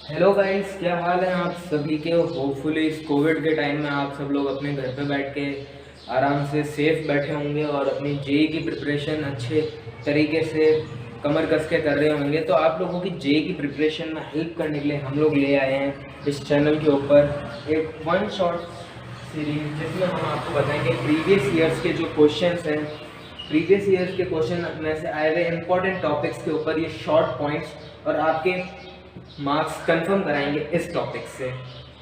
Hello guys, क्या हाल है आप सभी के। होपफुली इस कोविड के टाइम में आप सब लोग अपने घर पे बैठ के आराम से सेफ बैठे होंगे और अपनी जेई की प्रिपरेशन अच्छे तरीके से कमर कस के कर रहे होंगे। तो आप लोगों की जेई की प्रिपरेशन में हेल्प करने के लिए हम लोग ले आए हैं इस चैनल के ऊपर एक वन शॉट सीरीज, जिसमें हम आपको बताएंगे प्रीवियस ईयर्स के जो क्वेश्चंस हैं, प्रीवियस ईयर्स के क्वेश्चन में से आए हुए इंपॉर्टेंट टॉपिक्स के ऊपर ये शॉर्ट पॉइंट्स और आपके मार्क्स कंफर्म कराएंगे इस टॉपिक से।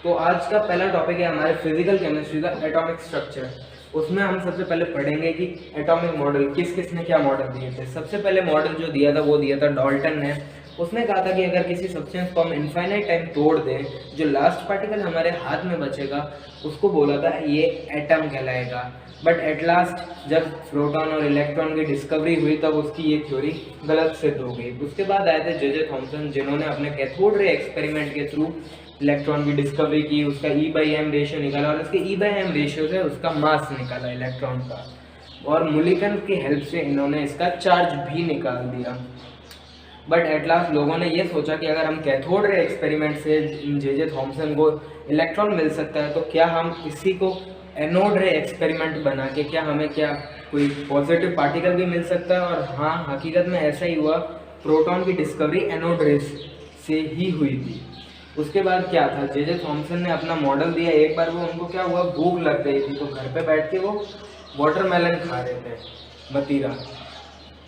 तो आज का पहला टॉपिक है हमारे फिजिकल केमिस्ट्री का एटॉमिक स्ट्रक्चर। उसमें हम सबसे पहले पढ़ेंगे कि एटॉमिक मॉडल किस किस ने क्या मॉडल दिए थे। सबसे पहले मॉडल जो दिया था वो दिया था डाल्टन ने। उसने कहा था कि अगर किसी सब्सटेंस को हम इनफाइनाइट टाइम तोड़ दें, जो लास्ट पार्टिकल हमारे हाथ में बचेगा उसको बोला था ये एटम कहलाएगा। बट एट लास्ट जब प्रोटॉन और इलेक्ट्रॉन की डिस्कवरी हुई तब उसकी ये थ्योरी गलत सिद्ध हो गई। उसके बाद आए थे जे थॉमसन, जिन्होंने अपने कैथोड रे एक्सपेरिमेंट के थ्रू इलेक्ट्रॉन की डिस्कवरी की, उसका E/m रेशियो निकाला और उसके E/m रेशियो से उसका मास निकाला इलेक्ट्रॉन का, और मुलिकन की हेल्प से इन्होंने इसका चार्ज भी निकाल दिया। बट एट लास्ट लोगों ने ये सोचा कि अगर हम कैथोड रे एक्सपेरिमेंट से जे थॉमसन को इलेक्ट्रॉन मिल सकता है तो क्या हम इसी को एनोड रे एक्सपेरिमेंट बना के क्या हमें क्या कोई पॉजिटिव पार्टिकल भी मिल सकता है। और हाँ, हकीकत में ऐसा ही हुआ। प्रोटॉन की डिस्कवरी एनोड रे से ही हुई थी। उसके बाद क्या था, जे थॉमसन ने अपना मॉडल दिया। एक बार वो उनको क्या हुआ, भूख लग गई थी, तो घर पे बैठ के वो वाटरमेलन खा रहे थे, मतीरा।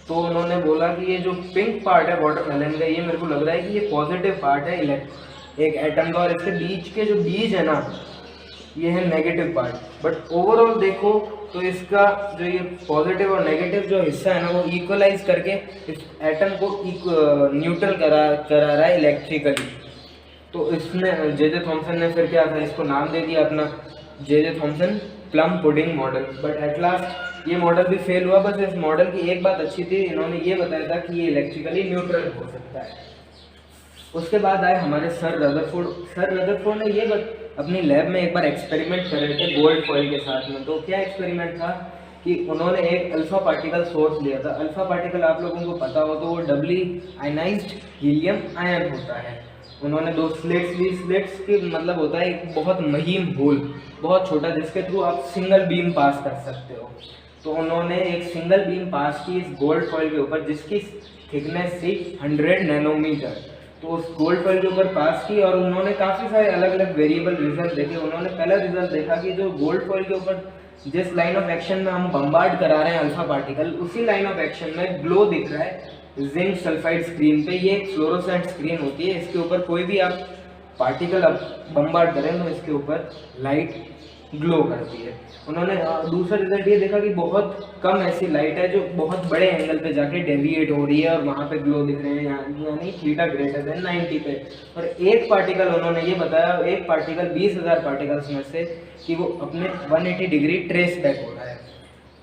तो उन्होंने बोला कि ये जो पिंक पार्ट है वाटरमेलन का, ये मेरे को लग रहा है कि ये पॉजिटिव पार्ट है एक एटम का, और इसके बीच के जो बीज है ना, ये है नेगेटिव पार्ट। बट ओवरऑल देखो तो इसका जो ये पॉजिटिव और नेगेटिव जो हिस्सा है ना, वो इक्वलाइज करके इस एटम को न्यूट्रल करा रहा है इलेक्ट्रिकली। तो इसने जे थॉमसन ने फिर क्या था, इसको नाम दे दिया अपना J Thomson plum pudding model. But at last ये मॉडल भी फेल हुआ। बस इस मॉडल की एक बात अच्छी थी, इन्होंने ये बताया था कि ये इलेक्ट्रिकली न्यूट्रल हो सकता है। उसके बाद आए हमारे सर रदरफोर्ड। सर रदरफोर्ड ने ये अपनी लैब में एक बार एक्सपेरिमेंट कर रहे थे गोल्ड फॉइल के साथ में। तो क्या एक्सपेरिमेंट था कि उन्होंने एक अल्फा पार्टिकल सोर्स लिया था। अल्फा पार्टिकल आप लोगों को पता हो तो वो डबली आयनाइज्ड हीलियम आयन होता है। उन्होंने दो स्लिट्स ली। स्लिट्स की मतलब होता है एक बहुत महीन होल, बहुत छोटा, जिसके थ्रू आप सिंगल बीम पास कर सकते हो। तो उन्होंने एक सिंगल बीम पास की इस गोल्ड फॉइल के ऊपर, जिसकी थिकनेस थी 100 नैनोमीटर। तो उस गोल्ड फॉइल के ऊपर पास की और उन्होंने काफ़ी सारे अलग अलग वेरिएबल रिजल्ट देखे। उन्होंने पहला रिजल्ट देखा कि जो गोल्ड फॉइल के ऊपर जिस लाइन ऑफ एक्शन में हम बम्बार्ड करा रहे हैं अल्फा पार्टिकल, उसी लाइन ऑफ एक्शन में ग्लो दिख रहा है जिंक सल्फाइड स्क्रीन पे। ये एक फ्लोरोसेंट स्क्रीन होती है, इसके ऊपर कोई भी आप पार्टिकल आप बम्बार्ड करें तो इसके ऊपर लाइट ग्लो करती है। उन्होंने दूसरा रिजल्ट ये देखा कि बहुत कम ऐसी लाइट है जो बहुत बड़े एंगल पे जाके डेविएट हो रही है और वहाँ पे ग्लो दिख रहे हैं, यानी थीटा ग्रेटर देन 90 पे। और एक पार्टिकल उन्होंने ये बताया, एक पार्टिकल 20,000 पार्टिकल्स में से, कि वो अपने 180 डिग्री ट्रेस बैक हो रहा है।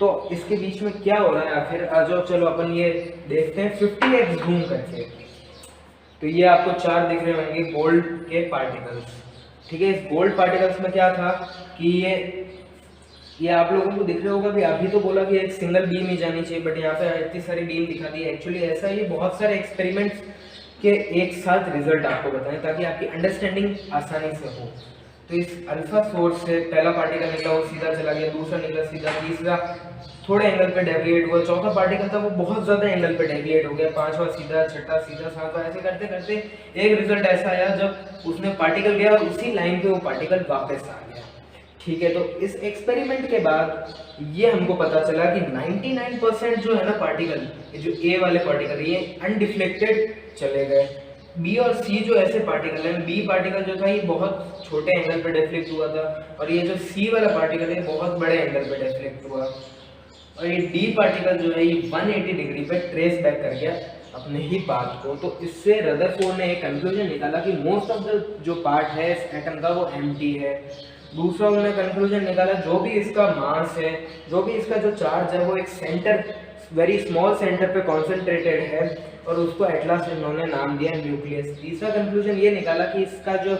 तो इसके बीच में क्या हो रहा है आखिर, आ जाओ चलो अपन ये देखते हैं 50x घूम करके। तो ये आपको चार दिख रहे होंगे गोल्ड के पार्टिकल्स, ठीक है। इस गोल्ड पार्टिकल्स में क्या था कि ये आप लोगों को दिख रहा होगा कि अभी तो बोला कि एक सिंगल बीम ही जानी चाहिए, बट यहाँ पे इतनी सारी बीम दिखा दी है। एक्चुअली ऐसा ही बहुत सारे एक्सपेरिमेंट्स के एक साथ रिजल्ट आपको बताएं ताकि आपकी अंडरस्टैंडिंग आसानी से हो। तो इस अल्फा सोर्स से पहला पार्टिकल निकला, वो सीधा चला गया, दूसरा निकला सीधा, तीसरा थोड़े एंगल पे डेविएट हुआ, चौथा पार्टिकल था वो बहुत ज़्यादा एंगल पे डेविएट हो गया, पांचवा सीधा, छठा सीधा, सातवां, ऐसे करते करते एक रिजल्ट ऐसा आया जब उसने पार्टिकल गया और उसी लाइन पे वो पार्टिकल वापस आ गया, ठीक है। तो इस एक्सपेरिमेंट के बाद ये हमको पता चला कि 99% जो है ना पार्टिकल, जो ए वाले पार्टिकल ये अनडिफ्लेक्टेड चले गए। बी और सी जो ऐसे पार्टिकल हैं, बी पार्टिकल जो था ये बहुत छोटे एंगल पे डिफ्लेक्ट हुआ था, और ये जो सी वाला पार्टिकल है बहुत बड़े एंगल पे डिफ्लेक्ट हुआ, और ये डी पार्टिकल जो है ये 180 डिग्री पे ट्रेस बैक कर गया अपने ही पाथ को। तो इससे रदरफोर्ड ने एक कंक्लूजन निकाला कि मोस्ट ऑफ द जो पार्ट है इस एटम का वो एम्प्टी है। दूसरा उन्होंने कंक्लूजन निकाला जो भी इसका मास है, जो भी इसका जो चार्ज है, वो एक सेंटर, वेरी स्मॉल सेंटर पे कॉन्सेंट्रेटेड है, और उसको एट लास्ट इन्होंने नाम दिया न्यूक्लियस। तीसरा कंक्लूजन ये निकाला कि इसका जो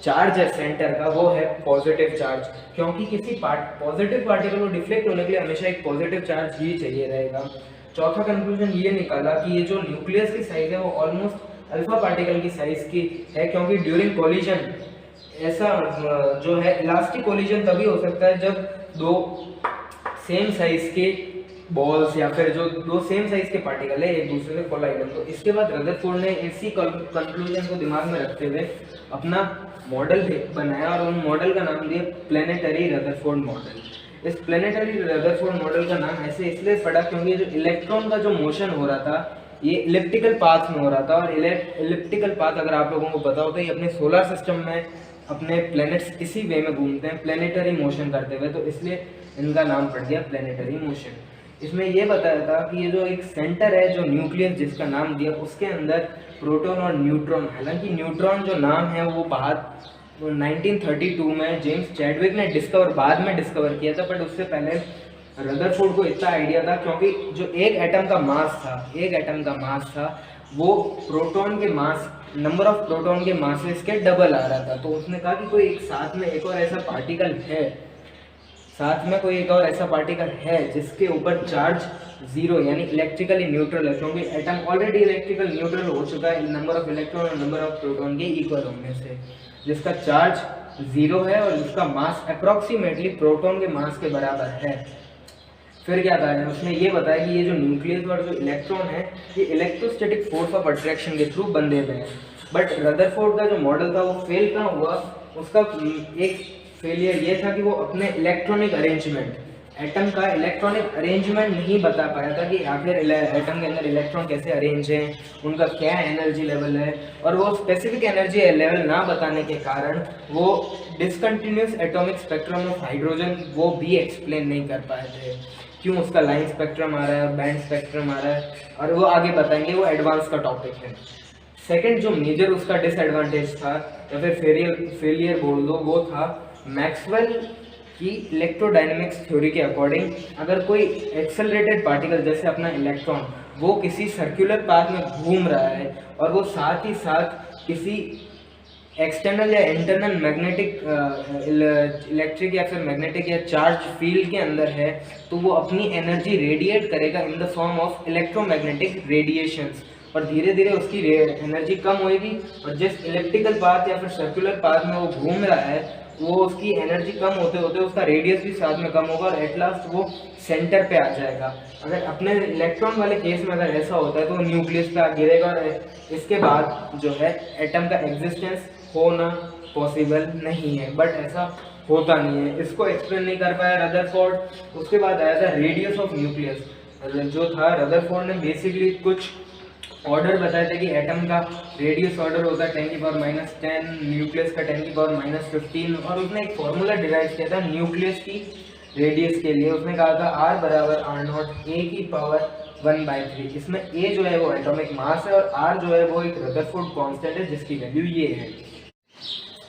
चार्ज है सेंटर का वो है पॉजिटिव चार्ज, क्योंकि किसी पॉजिटिव पार्टिकल को डिफ्लेक्ट होने के लिए हमेशा एक पॉजिटिव चार्ज ही चाहिए रहेगा। चौथा कंक्लूजन ये निकाला कि ये जो न्यूक्लियस की साइज है वो ऑलमोस्ट अल्फा पार्टिकल की साइज की है, क्योंकि ड्यूरिंग कोलिजन ऐसा जो है इलास्टिक कोलिजन तभी हो सकता है जब दो सेम साइज के बॉल्स या फिर जो दो सेम साइज के पार्टिकल है एक दूसरे से कोलाइड हो। तो इसके बाद रदरफोर्ड ने इसी कंक्लूजन को दिमाग में रखते हुए अपना मॉडल बनाया और उन मॉडल का नाम दिया प्लेनेटरी रदरफोर्ड मॉडल। इस प्लेनेटरी रदरफोर्ड मॉडल का नाम ऐसे इसलिए पड़ा क्योंकि जो इलेक्ट्रॉन का जो मोशन हो रहा था ये इलिप्टिकल पाथ में हो रहा था, और इलिप्टिकल पाथ अगर आप लोगों को पता हो तो ये अपने सोलर सिस्टम में अपने प्लैनेट्स इसी वे में घूमते हैं प्लेनेटरी मोशन करते हुए, तो इसलिए इनका नाम पड़ गया प्लेनेटरी मोशन। इसमें ये बताया था कि ये जो एक सेंटर है जो न्यूक्लियस जिसका नाम दिया उसके अंदर प्रोटॉन और न्यूट्रॉन, हालांकि न्यूट्रॉन जो नाम है वो 1932 में जेम्स चैडविक ने बाद में डिस्कवर किया था, बट उससे पहले रदरफोर्ड को इतना आइडिया था क्योंकि जो एक एटम का मास था वो प्रोटॉन के मास नंबर ऑफ प्रोटॉन के मासेस के डबल आ रहा था। तो उसने कहा कि कोई साथ में एक और ऐसा पार्टिकल है जिसके ऊपर चार्ज जीरो यानी इलेक्ट्रिकली न्यूट्रल है, क्योंकि एटम ऑलरेडी इलेक्ट्रिकल न्यूट्रल हो चुका है नंबर ऑफ इलेक्ट्रॉन और नंबर ऑफ प्रोटॉन के इक्वल होने से, जिसका चार्ज जीरो है और जिसका मास अप्रॉक्सीमेटली प्रोटॉन के मास के बराबर है। फिर क्या था, उसने ये बताया कि ये जो न्यूक्लियस और जो इलेक्ट्रॉन है ये इलेक्ट्रोस्टैटिक फोर्स ऑफ अट्रैक्शन के थ्रू बंधे हुए हैं। बट रदरफोर्ड का जो मॉडल था वो फेल कहाँ हुआ, उसका एक फेलियर ये था कि वो अपने इलेक्ट्रॉनिक अरेंजमेंट एटम का इलेक्ट्रॉनिक अरेंजमेंट नहीं बता पाया था कि आखिर एटम के अंदर इलेक्ट्रॉन कैसे अरेंज हैं, उनका क्या एनर्जी लेवल है, और वो स्पेसिफिक एनर्जी लेवल ना बताने के कारण वो discontinuous atomic spectrum of hydrogen वो भी एक्सप्लेन नहीं कर पाए थे, क्यों उसका लाइन स्पेक्ट्रम आ रहा है और बैंड स्पेक्ट्रम आ रहा है, और वो आगे बताएंगे, वो एडवांस का टॉपिक है। सेकंड जो मेजर उसका डिसएडवांटेज था या फिर फेलियर बोल दो, वो था मैक्सवेल की इलेक्ट्रोडायनेमिक्स थ्योरी के अकॉर्डिंग अगर कोई एक्सेलरेटेड पार्टिकल जैसे अपना इलेक्ट्रॉन वो किसी सर्कुलर पाथ में घूम रहा है और वो साथ ही साथ किसी एक्सटर्नल या इंटरनल मैग्नेटिक इलेक्ट्रिक या फिर मैग्नेटिक या चार्ज फील्ड के अंदर है, तो वो अपनी एनर्जी रेडिएट करेगा in the form of electromagnetic radiations, और धीरे धीरे उसकी एनर्जी कम होएगी, और जिस इलेक्ट्रिकल पाथ या फिर सर्कुलर पाथ में वो घूम रहा है वो उसकी एनर्जी कम होते होते उसका रेडियस भी साथ में कम होगा और एट लास्ट वो सेंटर पे आ जाएगा। अगर अपने इलेक्ट्रॉन वाले केस में अगर ऐसा होता है तो न्यूक्लियस पे आ गिरेगा और इसके बाद जो है एटम का एग्जिस्टेंस होना पॉसिबल नहीं है, बट ऐसा होता नहीं है। इसको एक्सप्लेन नहीं कर पाया रदरफोर्ड। उसके बाद आया था रेडियस ऑफ न्यूक्लियस जो था, रदरफोर्ड ने बेसिकली कुछ ऑर्डर बताया था कि एटम का रेडियस ऑर्डर होता है 10⁻⁻10, न्यूक्लियस का 10⁻⁻15, और उसने एक फॉर्मूला डिराइव किया था न्यूक्लियस की रेडियस के लिए। उसने कहा था R बराबर R0 A⁻1/3। इसमें A जो है वो एटॉमिक मास है और R जो है वो एक रदरफोर्ड कांस्टेंट है जिसकी वैल्यू ये है।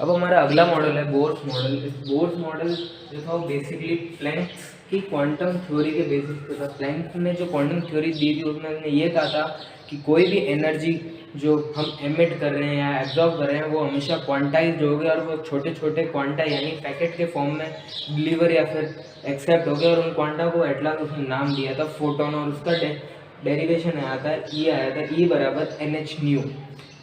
अब हमारा अगला मॉडल है बोर्स मॉडल। इस बोर्स मॉडल जो था वो बेसिकली प्लैंक की क्वांटम थ्योरी के बेसिस पे था। प्लैंक ने जो क्वांटम थ्योरी दी थी उसमें उसने ये कहा था कि कोई भी एनर्जी जो हम एमिट कर रहे हैं या एब्जॉर्ब कर रहे हैं वो हमेशा क्वांटाइज्ड हो गया, और वो छोटे छोटे क्वांटा यानी पैकेट के फॉर्म में डिलीवर या फिर एक्सेप्ट हो गया, और उन क्वांटा को एटलास उसने नाम दिया था फोटोन, और उसका डेरिवेशन आया था E बराबर NH⁻,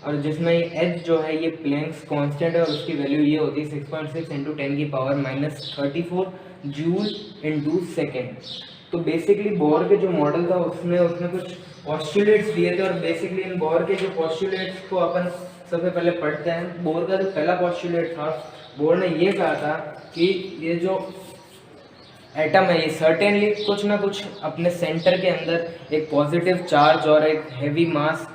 और जिसमें ये H जो है ये प्लैंक्स कांस्टेंट है और उसकी वैल्यू ये होती है 6.6 × 10⁻⁻34 जूल इन सेकेंड। तो बेसिकली बोर के जो मॉडल था उसने कुछ पॉस्टुलेट्स दिए थे, और बेसिकली इन बोर के जो पॉस्टुलेट्स को अपन सबसे पहले पढ़ते हैं। बोर का जो पहला पॉस्टुलेट था, बोर ने ये कहा था कि ये जो एटम है ये सर्टेनली कुछ ना कुछ अपने सेंटर के अंदर एक पॉजिटिव चार्ज और एक हैवी मास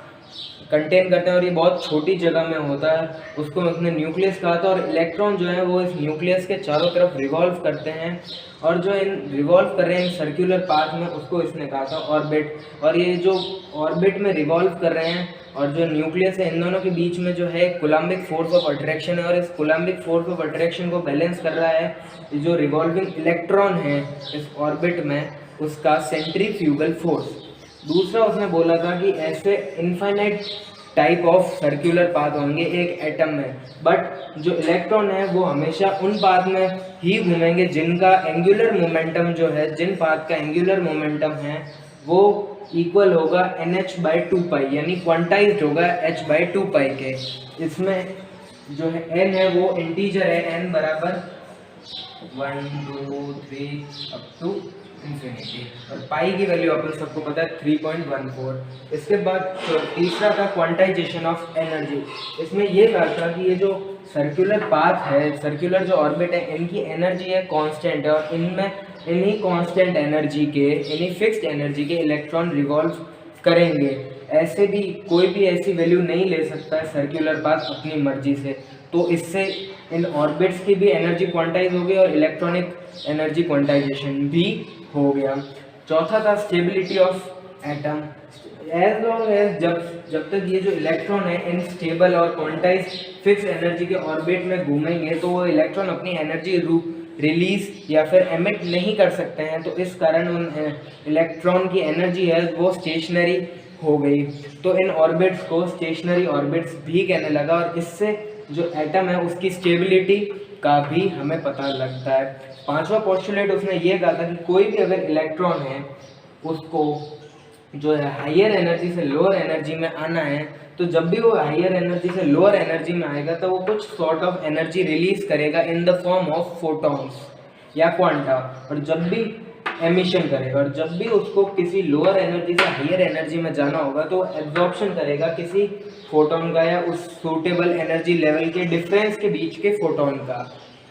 कंटेन करते हैं, और ये बहुत छोटी जगह में होता है। उसको उसने न्यूक्लियस कहा था, और इलेक्ट्रॉन जो है वो इस न्यूक्लियस के चारों तरफ रिवॉल्व करते हैं, और जो इन रिवॉल्व कर रहे हैं सर्कुलर पाथ में उसको इसने कहा था ऑर्बिट। और ये जो ऑर्बिट में रिवॉल्व कर रहे हैं और जो न्यूक्लियस है इन दोनों के बीच में जो है कूलम्बिक फोर्स ऑफ अट्रैक्शन है, और इस कूलम्बिक फोर्स ऑफ अट्रैक्शन को बैलेंस कर रहा है जो रिवॉल्विंग इलेक्ट्रॉन है इस ऑर्बिट में उसका सेंट्रीफ्यूगल फोर्स। दूसरा उसने बोला था कि ऐसे infinite type of circular path होंगे एक एटम में, बट जो इलेक्ट्रॉन है वो हमेशा उन पाथ में ही घूमेंगे जिनका एंगुलर मोमेंटम जो है, जिन पाथ का एंगुलर मोमेंटम है वो इक्वल होगा NH/2 यानी क्वांटाइज्ड होगा H/2 के। इसमें जो है n है वो इंटीजर है, n बराबर 1 2 3 अप टू इंफिनिटी, और पाई की वैल्यू अपन सबको पता है 3.14। इसके बाद तीसरा था क्वांटाइजेशन ऑफ एनर्जी। इसमें ये कहा था कि ये जो सर्कुलर पाथ है, सर्कुलर जो ऑर्बिट है, इनकी एनर्जी है कांस्टेंट है, और इनमें इन्हीं कांस्टेंट एनर्जी के, इन्हीं फिक्स्ड एनर्जी के इलेक्ट्रॉन रिवॉल्व करेंगे। ऐसे भी कोई भी ऐसी वैल्यू नहीं ले सकता है सर्कुलर पाथ अपनी मर्जी से। तो इससे इन ऑर्बिट्स की भी एनर्जी क्वांटाइज हो गई और इलेक्ट्रॉनिक एनर्जी क्वांटाइजेशन भी हो गया। चौथा था stability of atom. As long as जब तक ये जो इलेक्ट्रॉन है इन स्टेबल और क्वांटाइज फिक्स एनर्जी के ऑर्बिट में घूमेंगे तो वो इलेक्ट्रॉन अपनी एनर्जी रिलीज या फिर एमिट नहीं कर सकते हैं। तो इस कारण उन इलेक्ट्रॉन की एनर्जी है वो स्टेशनरी हो गई। तो इन ऑर्बिट्स को स्टेशनरी ऑर्बिट्स भी कहने लगा, और इससे जो एटम है उसकी स्टेबिलिटी का भी हमें पता लगता है। पांचवा पोस्टुलेट उसने ये कहा था कि कोई भी अगर इलेक्ट्रॉन है उसको जो है हायर एनर्जी से लोअर एनर्जी में आना है, तो जब भी वो हायर एनर्जी से लोअर एनर्जी में आएगा तो वो कुछ सॉर्ट ऑफ एनर्जी रिलीज करेगा in the form of photons या क्वांटा, और जब भी एमिशन करेगा, और जब भी उसको किसी लोअर एनर्जी से हायर एनर्जी में जाना होगा तो एब्जॉर्प्शन करेगा किसी फोटोन का या उस सूटेबल एनर्जी लेवल के डिफरेंस के बीच के फोटोन का।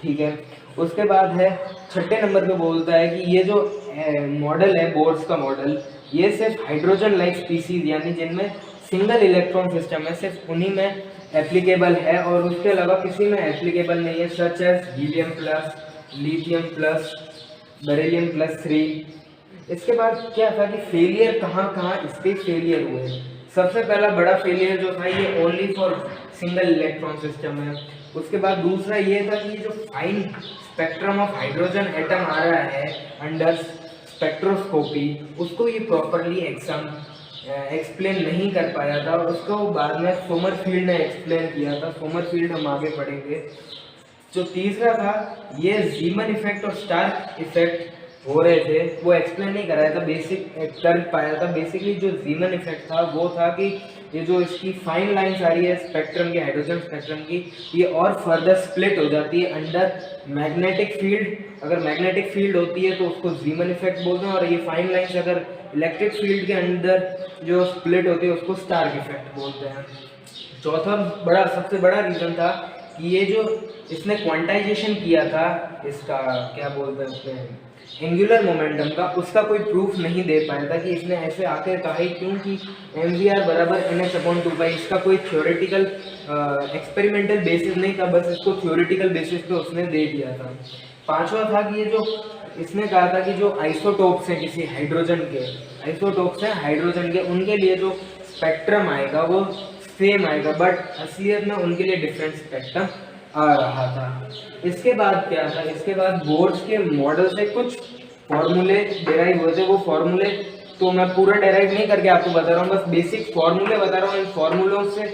ठीक है, उसके बाद है छठे नंबर पे बोलता है कि ये जो मॉडल है बोर्स का मॉडल, ये सिर्फ हाइड्रोजन लाइक स्पीसीज यानी जिनमें सिंगल इलेक्ट्रॉन सिस्टम है सिर्फ उन्हीं में एप्लीकेबल है, और उसके अलावा किसी में एप्लीकेबल नहीं है, such as helium plus, lithium plus, beryllium plus 3। इसके बाद क्या था कि फेलियर कहाँ इसके फेलियर हुए। सबसे पहला बड़ा फेलियर जो था ये only for single electron system है। उसके बाद दूसरा ये था कि जो fine spectrum of hydrogen atom आ रहा है अंडर स्पेक्ट्रोस्कोपी, उसको ये प्रॉपरली एक्सप्लेन नहीं कर पाया था, और उसको बाद में सोमरफील्ड ने एक्सप्लेन किया था। सोमरफील्ड हम आगे पढ़ेंगे। जो तीसरा था ये जीमन इफेक्ट और स्टार इफेक्ट हो रहे थे, वो एक्सप्लेन नहीं कराया था, बेसिक कर पाया था। बेसिकली जो जीमन इफेक्ट था वो था कि ये जो इसकी फाइन लाइंस आ रही है स्पेक्ट्रम की, हाइड्रोजन स्पेक्ट्रम की, ये और फर्दर स्प्लिट हो जाती है अंडर मैग्नेटिक फील्ड। अगर मैग्नेटिक फील्ड होती है तो उसको जीमन इफेक्ट बोलते हैं, और ये फाइन लाइंस अगर इलेक्ट्रिक फील्ड के अंदर जो स्प्लिट होती है उसको स्टार्क इफेक्ट बोलते हैं। चौथा सबसे बड़ा रीज़न था कि ये जो इसने क्वांटाइजेशन किया था इसका क्या बोलते हैं उसमें एंगुलर मोमेंटम का, उसका कोई प्रूफ नहीं दे पाया था कि इसने ऐसे आकर कहा ही क्योंकि mvr बराबर NH/2 इसका कोई थ्योरेटिकल एक्सपेरिमेंटल बेसिस नहीं था, बस इसको थ्योरेटिकल बेसिस पे उसने दे दिया था। पांचवा था कि ये जो इसने कहा था कि जो आइसोटोप्स हैं किसी हाइड्रोजन के, आइसोटोप्स हैं हाइड्रोजन के, उनके लिए जो स्पेक्ट्रम आएगा वो सेम आएगा, बट असलियत में उनके लिए डिफरेंट स्पेक्ट्रम आ रहा था। इसके बाद क्या था, इसके बाद बोर्स के मॉडल से कुछ फॉर्मूले डेराइव हुए थे। वो फॉर्मूले तो मैं पूरा डेराइव नहीं करके आपको बता रहा हूँ, बस बेसिक फॉर्मूले बता रहा हूँ। इन फॉर्मूलों से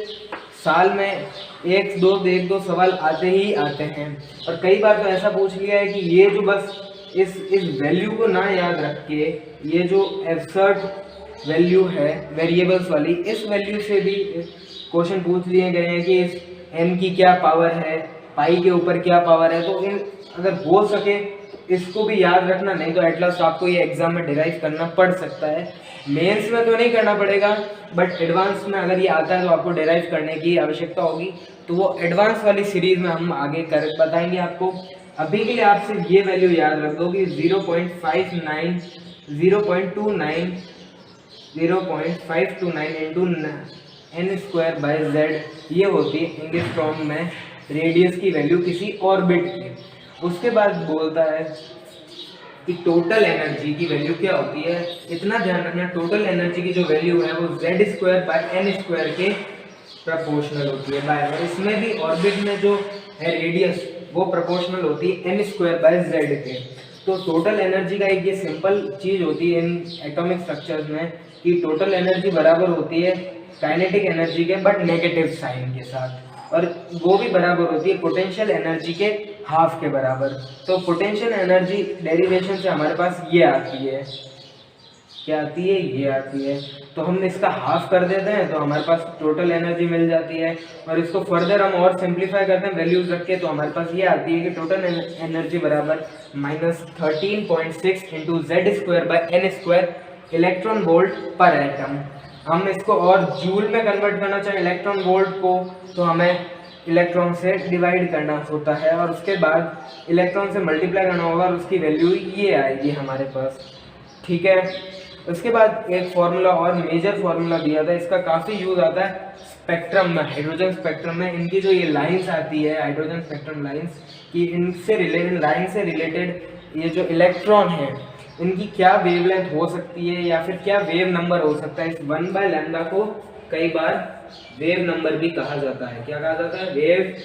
साल में एक दो सवाल आते ही आते हैं, और कई बार तो ऐसा पूछ लिया है कि ये जो बस इस वैल्यू को ना याद रख के, ये जो एब्सर्ड वैल्यू है वेरिएबल्स वाली, इस वैल्यू से भी क्वेश्चन पूछ लिए गए हैं कि इस m की क्या पावर है, पाई के ऊपर क्या पावर है। तो इन अगर हो सके इसको भी याद रखना, नहीं तो एटलास्ट आपको ये एग्जाम में डिराइव करना पड़ सकता है। मेंस में तो नहीं करना पड़ेगा, बट एडवांस में अगर ये आता है तो आपको डिराइव करने की आवश्यकता होगी। तो वो एडवांस वाली सीरीज में हम आगे कर बताएंगे आपको। अभी के लिए आप सिर्फ ये वैल्यू याद रख दो कि 0.59 इंटू n²/z ये होती है एंगस्ट्रॉम में रेडियस की वैल्यू किसी ऑर्बिट की। उसके बाद बोलता है कि टोटल एनर्जी की वैल्यू क्या होती है। इतना ध्यान रखना, टोटल एनर्जी की जो वैल्यू है वो z² के प्रोपोर्शनल होती है बाय, और इसमें भी ऑर्बिट में जो है रेडियस वो प्रोपोर्शनल होती है n²/z के। तो टोटल एनर्जी का एक ये सिंपल चीज होती है इन एटॉमिक स्ट्रक्चर्स में कि टोटल एनर्जी बराबर होती है काइनेटिक एनर्जी के बट नेगेटिव साइन के साथ, और वो भी बराबर होती है पोटेंशियल एनर्जी के हाफ के बराबर। तो पोटेंशियल एनर्जी डेरिवेशन से हमारे पास ये आती है क्या आती है, ये आती है। तो हम इसका हाफ कर देते हैं तो हमारे पास टोटल एनर्जी मिल जाती है। और इसको फर्दर हम और सिंप्लीफाई करते हैं वैल्यूज रख के, तो हमारे पास ये आती है कि टोटल एनर्जी बराबर -13.6 इंटू Z²/n² इलेक्ट्रॉन वोल्ट पर एटम। हम इसको और जूल में कन्वर्ट करना चाहें इलेक्ट्रॉन वोल्ट को, तो हमें इलेक्ट्रॉन से डिवाइड करना होता है और उसके बाद इलेक्ट्रॉन से मल्टीप्लाई करना होगा और उसकी वैल्यू ये आएगी हमारे पास। ठीक है, उसके बाद एक फार्मूला और मेजर फार्मूला दिया था, इसका काफ़ी यूज आता है स्पेक्ट्रम में, हाइड्रोजन स्पेक्ट्रम में। इनकी जो ये लाइंस आती है हाइड्रोजन स्पेक्ट्रम लाइंस की, इनसे रिलेटेड, लाइन से रिलेटेड ये जो इलेक्ट्रॉन है इनकी क्या वेवलेंथ हो सकती है या फिर क्या वेव नंबर हो सकता है। इस 1/λ को कई बार वेव नंबर भी कहा जाता है। क्या कहा जाता है, वेव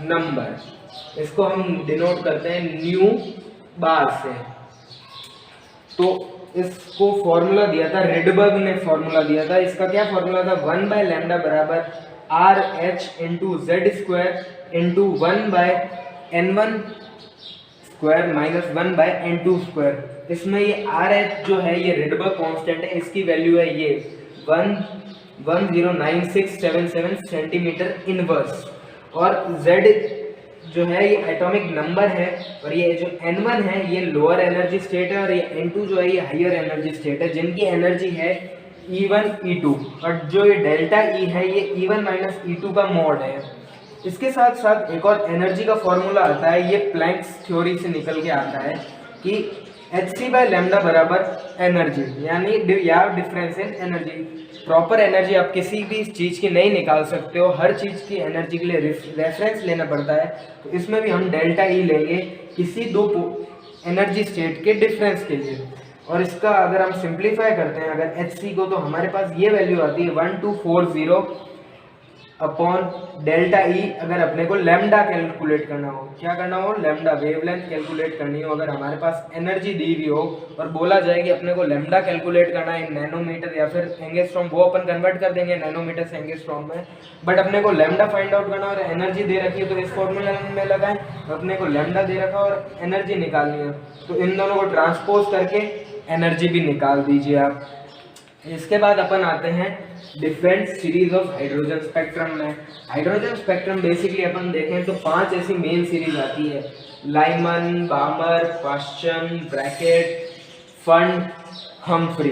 नंबर। इसको हम डिनोट करते हैं न्यू बार से। तो इसको फॉर्मूला दिया था, रेडबर्ग ने फॉर्मूला दिया था। इसका क्या फॉर्मूला था, 1/λ बराबर RH into Z² into 1/n1² minus 1/n2²। इसमें ये RH जो है ये रेडबर्ग कांस्टेंट है, इसकी वैल्यू है ये 1109677 सेंटीमीटर इनवर्स। और Z जो है ये एटॉमिक नंबर है, और ये जो N1 है ये लोअर एनर्जी स्टेट है, और ये N2 जो है ये हायर एनर्जी स्टेट है, जिनकी एनर्जी है E1 E2। और जो ये डेल्टा E है ये E1 माइनस E2 का मॉड है। इसके साथ साथ एक और एनर्जी का फॉर्मूला आता है, ये प्लैंक्स थ्योरी से निकल के आता है कि hc/λ बराबर एनर्जी, यानी difference in energy. Proper energy आप किसी भी चीज़ की नहीं निकाल सकते हो, हर चीज़ की एनर्जी के लिए रेफरेंस लेना पड़ता है। तो इसमें भी हम डेल्टा ई लेंगे किसी दो एनर्जी स्टेट के डिफरेंस के लिए। और इसका अगर हम सिंप्लीफाई करते हैं अगर hc को, तो हमारे पास ये वैल्यू आती है 1240 अपॉन डेल्टा ई। अगर अपने को लैम्डा कैलकुलेट करना हो, क्या करना हो, लैम्डा वेवलेंथ कैलकुलेट करनी हो, अगर हमारे पास एनर्जी दी हुई हो और बोला जाए कि अपने को लैम्डा कैलकुलेट करना है नैनोमीटर या फिर एंगस्ट्रॉम, वो अपन कन्वर्ट कर देंगे नैनोमीटर से एंगस्ट्रॉम में। बट अपने को लैम्डा फाइंड आउट करना और एनर्जी दे रखी है, तो इस फॉर्मूला में लगाएं। अपने को लैम्डा दे रखा और एनर्जी निकालनी है, तो इन दोनों को ट्रांसपोज करके एनर्जी भी निकाल दीजिए आप। इसके बाद अपन आते हैं different series of hydrogen spectrum में। हाइड्रोजन स्पेक्ट्रम बेसिकली अपन देखें तो 5 ऐसी मेन सीरीज आती है, लाइमन, बामर, पाश्चन, ब्रैकेट, फंड, हम्फ्री।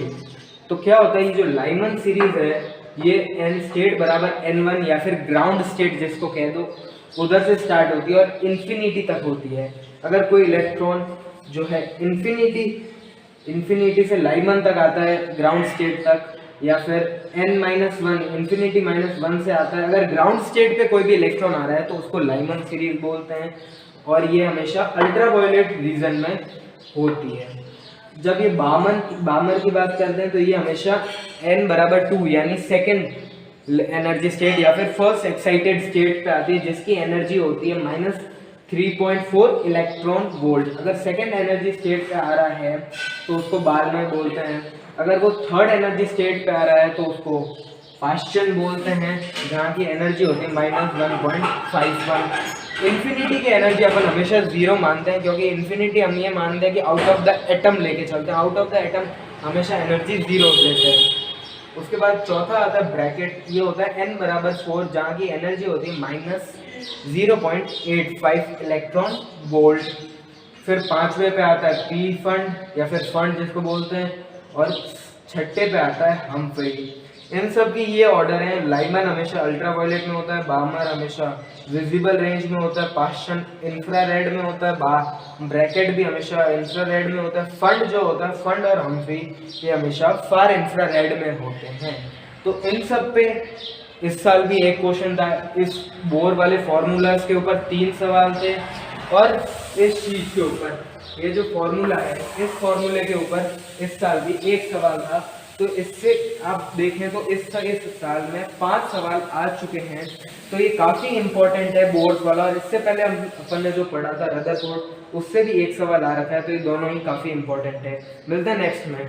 तो क्या होता है, ये जो लाइमन सीरीज है ये n स्टेट बराबर n1 या फिर ग्राउंड स्टेट जिसको कह दो, उधर से स्टार्ट होती है और इन्फिनिटी तक होती है। अगर कोई इलेक्ट्रॉन जो है इन्फिनिटी से लाइमन तक आता है ग्राउंड स्टेट तक, या फिर n-1 इन्फिनिटी -1 से आता है, अगर ग्राउंड स्टेट पे कोई भी इलेक्ट्रॉन आ रहा है तो उसको लाइमन सीरीज बोलते हैं। और ये हमेशा अल्ट्रावायलेट रीजन में होती है। जब ये बामर की बात करते हैं तो ये हमेशा n बराबर 2 यानी सेकेंड एनर्जी स्टेट या फिर फर्स्ट एक्साइटेड स्टेट पे आती है, जिसकी एनर्जी होती है -3.4 इलेक्ट्रॉन वोल्ट। अगर सेकेंड एनर्जी स्टेट पे आ रहा है तो उसको बाद में बोलते हैं। अगर वो थर्ड एनर्जी स्टेट पे आ रहा है तो उसको पाश्चन बोलते हैं, जहाँ की एनर्जी होती है -1.51। इन्फिनिटी की एनर्जी अपन हमेशा 0 मानते हैं, क्योंकि इन्फिनिटी हम ये मानते हैं कि आउट ऑफ द एटम लेके चलते हैं, आउट ऑफ द एटम हमेशा एनर्जी 0 देते हैं। उसके बाद चौथा आता है ब्रैकेट, ये होता है n बराबर 4, जहाँ की एनर्जी होती है -0.85 इलेक्ट्रॉन वोल्ट। फिर पांचवे पे आता है पी फंड या फिर फंड जिसको बोलते हैं, और छठे पे आता है हम्फ्री। इन सब की ये ऑर्डर है, लाइमन हमेशा अल्ट्रावायलेट में होता है, बामर हमेशा विजिबल रेंज में होता है, पाश्चन इंफ्रारेड में होता है, ब्रैकेट भी हमेशा इंफ्रारेड में होता है, फंड जो होता है, फंड और हम्फ्री ये हमेशा फार इंफ्रारेड में होते हैं। तो इन सब पे इस साल भी एक क्वेश्चन था, इस बोर वाले फॉर्मूलाज के ऊपर 3 सवाल थे, और इस चीज़ के ऊपर ये जो फॉर्मूला है इस फॉर्मूले के ऊपर इस साल भी 1 सवाल था। तो इससे आप देखें तो इस साल में 5 सवाल आ चुके हैं, तो ये काफ़ी इंपॉर्टेंट है बोर्ड वाला। और इससे पहले अपन ने जो पढ़ा था रदरफोर्ड, उससे भी 1 सवाल आ रखा है, तो ये दोनों ही काफ़ी इंपॉर्टेंट है। मिलते हैं नेक्स्ट में।